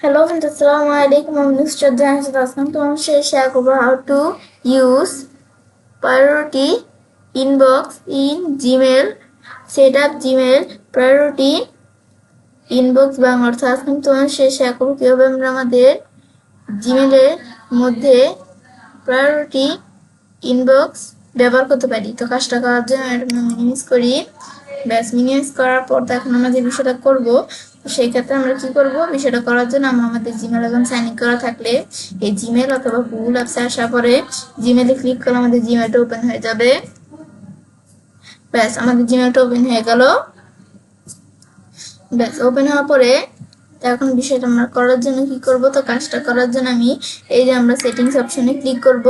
Hello and assalamu alaikum. I'm Mr. Jahanshad Aslam. To share about how to use priority inbox in Gmail. Set up Gmail priority inbox Bangla অর্থ আজকে তোমার share করব কিভাবে আমরা আমাদের জিমেলের মধ্যে প্রায়োরিটি ইনবক্স ব্যবহার করতে পারি। তো কাজটা করার জন্য এটা মিনিমাইজ করি। ব্যাস মিনিমাইজ করার পর এখন আমরা যে বিষয়টা করব সেই ক্ষেত্রে আমরা কি করব, বিষয়টা করার জন্য আমরা আমাদের জিমেল অ্যাকাউন্ট সাইন ইন করা থাকলে এই জিমেল অথবা গুগল অ্যাপসে আসার পরে জিমেলে ক্লিক করলে আমাদের জিমেলটা ওপেন হয়ে যাবে। ব্যাস আমাদের জিমেলটা ওপেন হয়ে গেল। ব্যাস ওপেন হওয়ার পরে এখন বিষয়টা আমরা করার জন্য কি করব, তো কাজটা করার জন্য আমি এই যে আমরা সেটিংস অপশনে ক্লিক করব।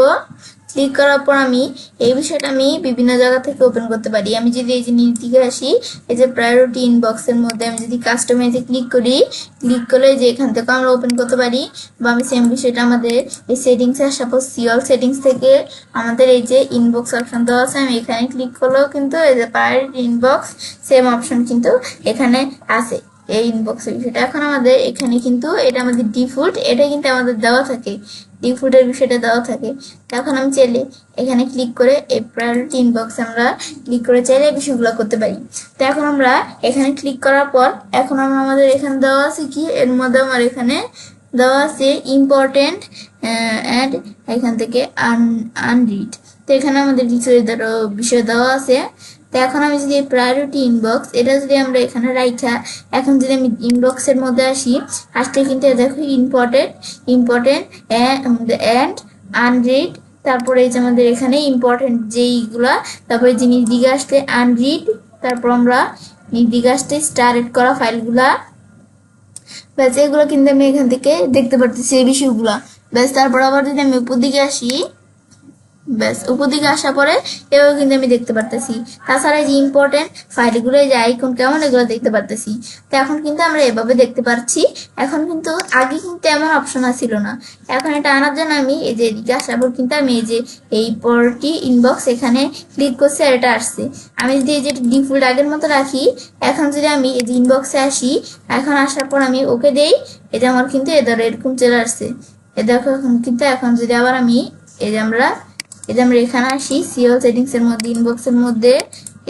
ক্লিক করার পর আমি এই বিষয়টা আমি বিভিন্ন জায়গা থেকে ওপেন করতে পারি। আমি যদি এই যে নিচ দিকে আসি, এই যে প্রায়োরিটি ইনবক্সের মধ্যে আমি যদি কাস্টমাইজে ক্লিক করি, ক্লিক করলে যে এখান থেকে আমরা ওপেন করতে পারি। বা আমি সেম বিষয়টা আমাদের এই সেটিংসে সাপোজ সিওল সেটিংস থেকে আমাদের এই যে ইনবক্স অপশন দেওয়া আছে, আমি এখানে ক্লিক করলেও কিন্তু এই যে প্রায়োরিটি ইনবক্স সেম অপশন কিন্তু এখানে আছে। এই ইনবক্সের বিষয়টা এখন আমাদের এখানে কিন্তু এটা আমাদের ডিফল্ট, এটা কিন্তু আমাদের দেওয়া থাকে, ডিফল্টের বিষয়টা দেওয়া থাকে। এখন আমি চাইলে এখানে ক্লিক করে এই প্রায়োরিটি ইনবক্স আমরা ক্লিক করে চাইলে এই বিষয়গুলো করতে পারি। তো এখন আমরা এখানে ক্লিক করার পর এখন আমরা আমাদের এখানে দেওয়া আছে কি, এর মধ্যে আমার এখানে দেওয়া আছে ইম্পর্টেন্ট অ্যান্ড এখান থেকে আনরিড। তো এখানে আমাদের কিছু বিষয় দেওয়া আছে। তো এখন আমি যদি প্রায়োরিটি ইনবক্স এটা যদি আমরা এখানে রাইখা এখন যদি আমি ইনবক্সের মধ্যে আসতে কিন্তু দেখো ইম্পর্টেন্ট অ্যান্ড আনরিড, তারপরে এই যে আমাদের এখানে ইম্পর্টেন্ট যেইগুলা, তারপরে জিনিস দিকে আসতে আনরিড, তারপর আমরা দিকে আসতে স্টারেট করা ফাইলগুলা, ব্যাস এগুলো কিন্তু আমি এখান থেকে দেখতে পারতেছি এই বিষয়গুলা। ব্যাস তারপর আবার যদি আমি উপর দিকে আসি, ব্যাস উপর দিকে আসার পরে এভাবে কিন্তু আমি দেখতে পারতেছি। তাছাড়া যে ইম্পর্টেন্ট ফাইলগুলো যে আইকন কেমন এগুলো দেখতে পারতেছি। তো এখন কিন্তু আমরা এভাবে দেখতে পাচ্ছি। এখন কিন্তু আগে কিন্তু এমন অপশন ছিল না। এখন এটা আনার জন্য আমি এই যে এদিকে আসার পর কিন্তু আমি এই যে এই প্রায়োরিটি ইনবক্স এখানে ক্লিক করছি আর এটা আসছে। আমি যদি এই যে ডিফল্ট আগের মতো রাখি, এখন যদি আমি এই যে ইনবক্সে আসি, এখন আসার পর আমি ওকে দেই, এটা আমার কিন্তু এরকম চলে আসছে। এ দেখো এখন কিন্তু এখন যদি আবার আমি এই যে আমরা এখানে আসি সিওল সেটিংস এর মধ্যে ইনবক্সের মধ্যে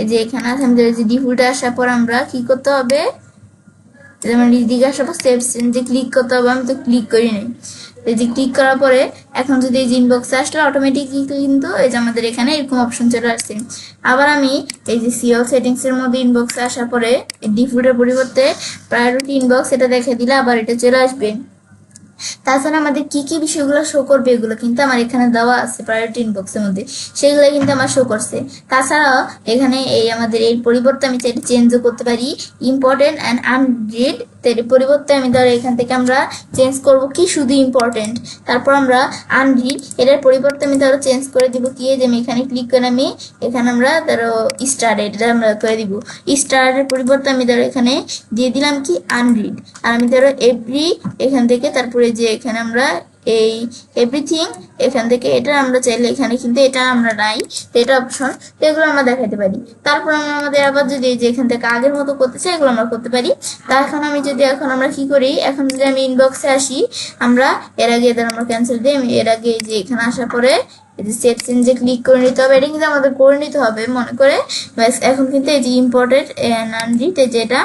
এই যে এখানে আছে আমাদের যে ডিফল্টে আসার পর আমরা কি করতে হবে, যেমন দিকে আসার পর সেভ চেঞ্জে ক্লিক করতে হবে। আমি তো ক্লিক করি নাই। এই যে ক্লিক করার পরে এখন যদি এই যে ইনবক্সে আসলে অটোমেটিকলি কিন্তু এই যে আমাদের এখানে এরকম অপশন চলে আসছে। আবার আমি এই যে সিওল সেটিংস এর মধ্যে ইনবক্সে আসার পরে ডিফল্টের পরিবর্তে প্রায়োরিটি ইনবক্স এটা দেখে দিলে আবার এটা চলে আসবে। তাছাড়া আমাদের কি কি বিষয়গুলো শো করবে এগুলো কিন্তু আমার এখানে দেওয়া আছে প্রায়োরিটি ইনবক্সের মধ্যে, সেগুলো কিন্তু আমার শো করছে। তাছাড়াও এখানে এই আমাদের এই পরিবর্তে আমি চাইলে চেঞ্জও করতে পারি ইম্পর্টেন্ট অ্যান্ড আনরিড। এর পরিবর্তে আমি ধরো এখান থেকে আমরা চেঞ্জ করব কি শুধু ইম্পর্টেন্ট, তারপর আমরা আনরিড এটার পরিবর্তে আমি ধরো চেঞ্জ করে দিব কি, যে আমি এখানে ক্লিক করে আমি এখানে আমরা ধরো স্টারেড এটা আমরা করে দিব। স্টারের পরিবর্তে আমি ধরো এখানে দিয়ে দিলাম কি আনরিড, আর আমি ধরো এভরি এখান থেকে তারপরে যে এখানে আমরা এই এভরিথিং এখান থেকে এটা আমরা চাইলে এখানে কিন্তু এটা আমরা নাই, এটা অপশন, এগুলো আমরা দেখাতে পারি। তারপর আমরা আমাদের আবার যদি যে এখান থেকে আগের মতো করতে চাই এগুলো আমরা করতে পারি। তা এখন আমি যদি এখন আমরা কি করি, এখন যদি আমি ইনবক্সে আসি, আমরা এর আগে এদের আমরা ক্যান্সেল দিই, আমি এর আগে যে এখানে আসার পরে এই যে সেভ চেঞ্জে ক্লিক করে নিতে হবে, এটা কিন্তু আমাদের করে নিতে হবে মনে করে। ব্যাস এখন কিন্তু এই যে ইম্পর্টেন্ট আনরিড যেটা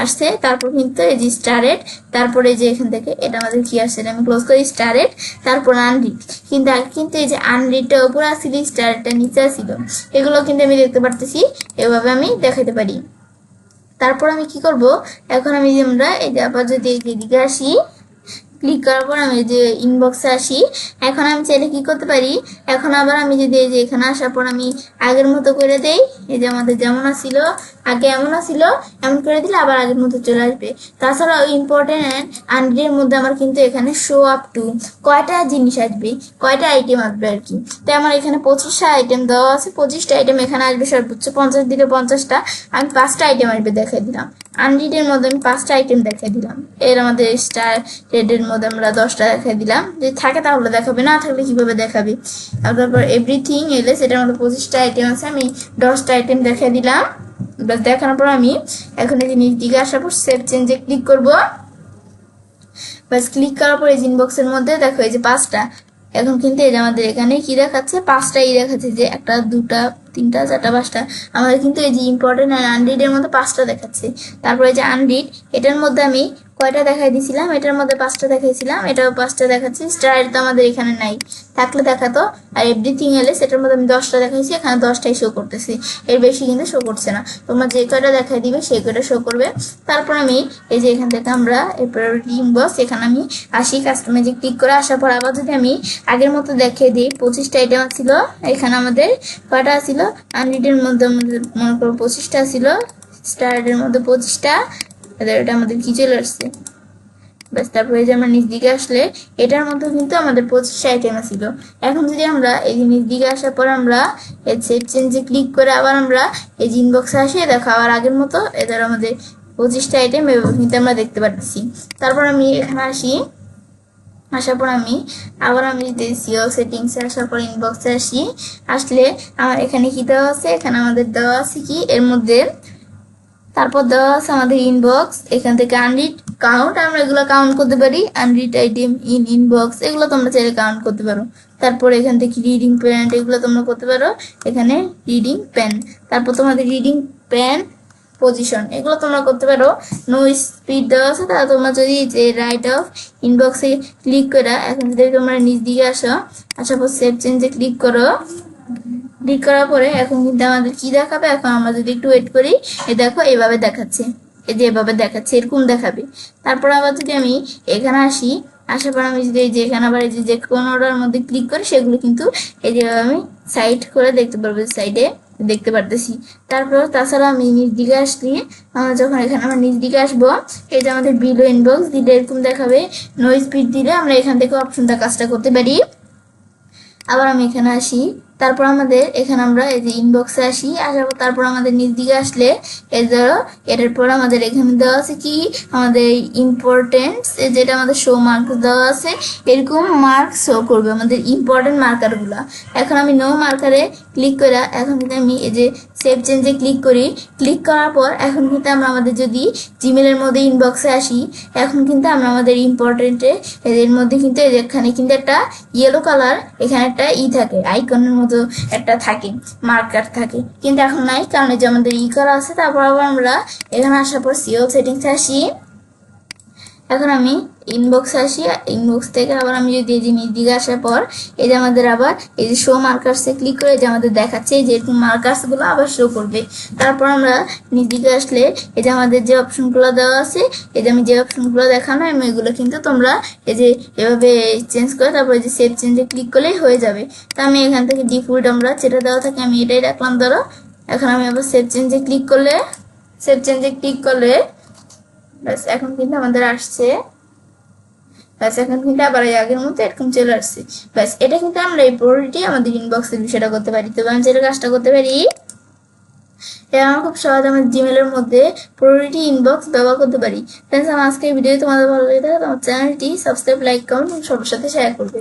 আসছে, তারপর কিন্তু এই যে স্টারেড, তারপরে যে এখান থেকে এটা আমাদের কি আসছে, আমি ক্লোজ করি স্টারেড তারপর আনরিড। কিন্তু আগে কিন্তু এই যে আনরিডটা উপরে আসছিল, স্টারেডটা নিচে আসছিল, এগুলো কিন্তু আমি দেখতে পারতেছি, এভাবে আমি দেখাতে পারি। তারপর আমি কি করব, এখন আমি আমরা এই যে আবার যদি এদিকে আসি, ক্লিক করার পর আমি যে ইনবক্সে আসি, এখন আমি চাইলে কি করতে পারি, এখন আবার আমি যদি এই যে এখানে আসার পর আমি আগের মতো করে দেই, এই যে আমাদের যেমন আসছিল আগে এমন আসছিল এমন করে দিলে আবার আগের মতো চলে আসবে। তাছাড়াও ইম্পর্টেন্ট অ্যান্ড আনরিডের মধ্যে আমার কিন্তু এখানে শো আপ টু কয়টা জিনিস আসবে, কয়টা আইটেম আসবে আর কি। তাই আমার এখানে 25টা আইটেম দেওয়া আছে, 25টা আইটেম এখানে আসবে সর্বোচ্চ 50 দিলে 50টা, আমি 5টা আইটেম আসবে দেখাই দিলাম। আনরিডের মধ্যে আমি 5টা আইটেম দেখাই দিলাম। এর আমাদের স্টার রেডের মধ্যে আমরা 10টা দেখাই দিলাম, যদি থাকে তাহলে দেখাবে, না থাকলে কিভাবে দেখাবে। আর তারপর এভরিথিং এলে সেটার মধ্যে 25টা আইটেম আছে, আমি 10টা আইটেম দেখাই দিলাম। দেখানোর পর আমি এখন এই যে নিচ দিকে আসার পর সেভ চেঞ্জে ক্লিক করব। বাস ক্লিক করার পর এই ইনবক্সের মধ্যে দেখো এই যে 5টা, এখন কিন্তু এই যে আমাদের এখানে কি দেখাচ্ছে, 5টাই দেখাচ্ছে, যে 1 2 3 4 5টা। আমাদের কিন্তু এই যে ইম্পর্টেন্ট আর আনরিড এর মধ্যে 5টা দেখাচ্ছে। তারপরে এই যে আনরিড, এটার মধ্যে আমি কয়টা দেখাই দিছিলাম, এটার মধ্যে 5টা দেখাইছিলাম, এটাও 5টা দেখাচ্ছি। স্টার তো আমাদের এখানে নাই, থাকলে দেখাতো। আর এভরিথিং এলে সেটার মধ্যে আমি 10টা দেখাইছি, এখানে 10টাই শো করতেছি, এর বেশি কিন্তু শো করছে না। তোমরা যে কয়টা দেখাই দিবে সেই কয়টা শো করবে। তারপর আমি এই যে এখান থেকে আমরা এই প্রায়োরিটি ইনবক্স, এখানে আমি আসি, কাস্টমাইজে ক্লিক করে আসার পর আবার যদি আমি আগের মতো দেখিয়ে দিই, 25টা আইটেম ছিল, এখানে আমাদের কয়টা ছিল, আনরিডের মধ্যে আমাদের মনে করো 25টা ছিল, স্টারের মধ্যে 25টা, এটা আমাদের কি চলে আসছে। ব্যাস, তারপরে যে আমরা নিচ দিকে আসলে এটার মধ্যে কিন্তু আমাদের 25টা আইটেম ছিল। এখন যদি আমরা এই যে নিচ দিকে আসার পর আমরা এই সেভ চেঞ্জে ক্লিক করে আবার আমরা এই যে ইনবক্সে আসি, দেখো আবার আগের মতো এদের আমাদের 25টা আইটেম এভাবে কিন্তু আমরা দেখতে পাচ্ছি। তারপর আমি এখানে আসি, আসার পর আমি আবার আমি যদি সিও সেটিংসে আসার পর ইনবক্সে আসি, আসলে আমার এখানে কি দেওয়া আছে, এখানে আমাদের দেওয়া আছে কি এর মধ্যে, তারপর দেওয়া আছে আমাদের ইনবক্স, এখান থেকে আনরিড কাউন্ট, আমরা এগুলো কাউন্ট করতে পারি, আনরিড আইটেম ইন ইনবক্স এগুলো তোমরা চাইলে কাউন্ট করতে পারো। তারপর এখান থেকে রিডিং প্যান এগুলো তোমরা করতে পারো, এখানে রিডিং প্যান, তারপর তোমাদের রিডিং প্যান পজিশন এগুলো তোমরা করতে পারো। নো স্পিড দেওয়া আছে, তাহলে তোমরা যদি যে রাইট অফ ইনবক্সে ক্লিক করে এখন যদি তোমরা নিচ দিকে আসো, আসার পর সেভ চেঞ্জে ক্লিক করো, ক্লিক করার পরে এখন কিন্তু আমাদের কি দেখাবে, এখন আমরা যদি একটু ওয়েট করি, এই দেখো এভাবে দেখাচ্ছে, এই যে এভাবে দেখাচ্ছে, এরকম দেখাবে। তারপর আবার যদি আমি এখানে আসি, আসার পর আমি যদি এই যে এখানে আবার এই যে কোনোটার মধ্যে ক্লিক করি, সেগুলো কিন্তু এই যে আমি সাইড করে দেখতে পারবো, সাইডে দেখতে পারতেছি। তারপর তাছাড়া আমি নিচ দিকে আসলে, আমরা যখন এখানে আমরা নিচ দিকে আসবো, এই যে আমাদের বিলো ইনবক্স দিলে এরকম দেখাবে, নো স্পিড দিলে আমরা এখান থেকে অপশনটা কাজটা করতে পারি। আবার আমি এখানে আসি, তারপর আমাদের এখানে আমরা এই যে ইনবক্সে আসি, আসার পর তারপর আমাদের নিচ দিকে আসলে এই ধরো এটার পর আমাদের এখানে দেওয়া আছে কি আমাদের ইম্পর্টেন্স, যেটা আমাদের শো মার্ক দেওয়া আছে, এরকম মার্ক শো করবে আমাদের ইম্পর্টেন্ট মার্কারগুলো। এখন আমি নো মার্কারে ক্লিক করে এখন কিন্তু আমি এই যে সেভ চেঞ্জে ক্লিক করি, ক্লিক করার পর এখন কিন্তু আমরা আমাদের যদি জিমেলের মধ্যে ইনবক্সে আসি, এখন কিন্তু আমরা আমাদের ইম্পর্টেন্টে এদের মধ্যে কিন্তু এখানে কিন্তু একটা ইয়েলো কালার, এখানে একটা থাকে আইকনের মতো একটা থাকে, মার্কার থাকে, কিন্তু এখন নাই, কারণ এই যে আমাদের করা আছে। তারপর আবার আমরা এখানে আসার পর সিও সেটিংসে আসি, এখন আমি ইনবক্সে আসি, ইনবক্স থেকে আবার আমি যদি এই যে নিচ দিকে আসার পর এই যে আমাদের আবার এই যে শো মার্কার্সে ক্লিক করে যে আমাদের দেখাচ্ছে যে এরকম মার্কার্সগুলো আবার শো করবে। তারপর আমরা নিচ দিকে আসলে এই যে আমাদের যে অপশনগুলো দেওয়া আছে, এই যে আমি যে অপশনগুলো দেখানো, আমি এগুলো কিন্তু তোমরা এই যে এভাবে চেঞ্জ করে তারপর এই যে সেভ চেঞ্জে ক্লিক করলেই হয়ে যাবে। তা আমি এখান থেকে ডিফল্ট আমরা যেটা দেওয়া থাকে আমি এটাই রাখলাম ধরো। এখন আমি আবার সেভ চেঞ্জে ক্লিক করলে ব্যাস এখন কিন্তু আমাদের আসছে, ব্যাস এখন কিন্তু আবার আগের মতো এরকম চলে আসছে। ব্যাস এটা কিন্তু আমরা এই প্রায়োরিটি আমাদের ইনবক্সের বিষয়টা করতে পারি। তবে আমি যেটা কাজটা করতে পারি, এটা আমরা খুব সহজ আমার জিমেলের মধ্যে প্রায়োরিটি ইনবক্স ব্যবহার করতে পারি। ফ্রেন্ডস, আমার আজকে এই ভিডিও তোমাদের ভালো লেগে থাকে তোমার চ্যানেলটি সাবস্ক্রাইব, লাইক, কমেন্ট এবং সবার সাথে শেয়ার করবে।